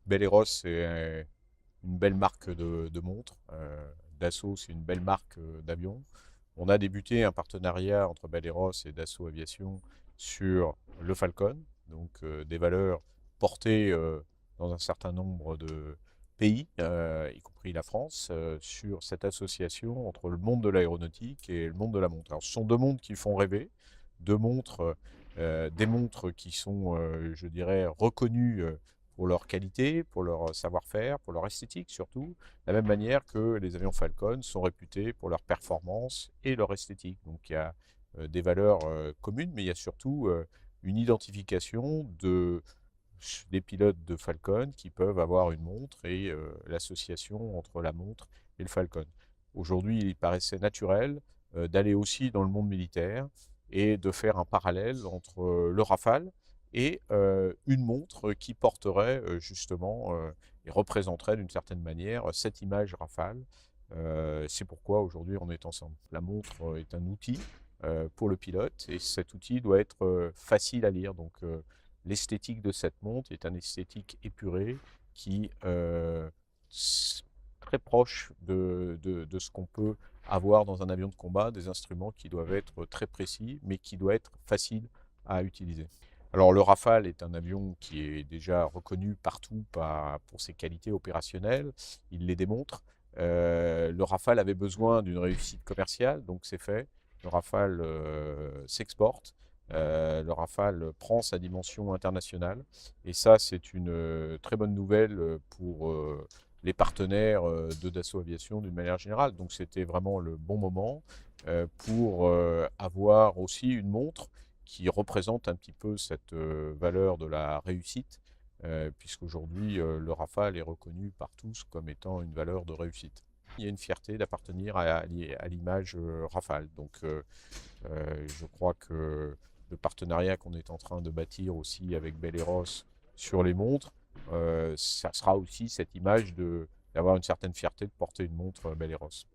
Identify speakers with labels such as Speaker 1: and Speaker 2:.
Speaker 1: Belleros, c'est une belle marque de montres. Dassault, c'est une belle marque d'avion. On a débuté un partenariat entre Belleros et Dassault Aviation sur le Falcon, donc des valeurs portées dans un certain nombre de pays, y compris la France, sur cette association entre le monde de l'aéronautique et le monde de la montre. Alors, ce sont deux mondes qui font rêver, deux montres, des montres qui sont, je dirais, reconnues pour leur qualité, pour leur savoir-faire, pour leur esthétique surtout, de la même manière que les avions Falcon sont réputés pour leur performance et leur esthétique. Donc il y a des valeurs communes, mais il y a surtout une identification des pilotes de Falcon qui peuvent avoir une montre et l'association entre la montre et le Falcon. Aujourd'hui, il paraissait naturel d'aller aussi dans le monde militaire et de faire un parallèle entre le Rafale et une montre qui porterait justement et représenterait d'une certaine manière cette image Rafale. C'est pourquoi aujourd'hui on est ensemble. La montre est un outil pour le pilote et cet outil doit être facile à lire. Donc l'esthétique de cette montre est une esthétique épurée qui très proche de ce qu'on peut avoir dans un avion de combat, des instruments qui doivent être très précis, mais qui doivent être faciles à utiliser. Alors le Rafale est un avion qui est déjà reconnu partout pour ses qualités opérationnelles, il les démontre. Le Rafale avait besoin d'une réussite commerciale, donc c'est fait. Le Rafale s'exporte. Le Rafale prend sa dimension internationale. Et ça, c'est une très bonne nouvelle pour les partenaires de Dassault Aviation d'une manière générale. Donc c'était vraiment le bon moment pour avoir aussi une montre qui représente un petit peu cette valeur de la réussite, puisqu'aujourd'hui le Rafale est reconnu par tous comme étant une valeur de réussite. Il y a une fierté d'appartenir à l'image Rafale. Donc je crois que le partenariat qu'on est en train de bâtir aussi avec Belleros sur les montres, ça sera aussi cette image d'avoir une certaine fierté de porter une montre Belleros.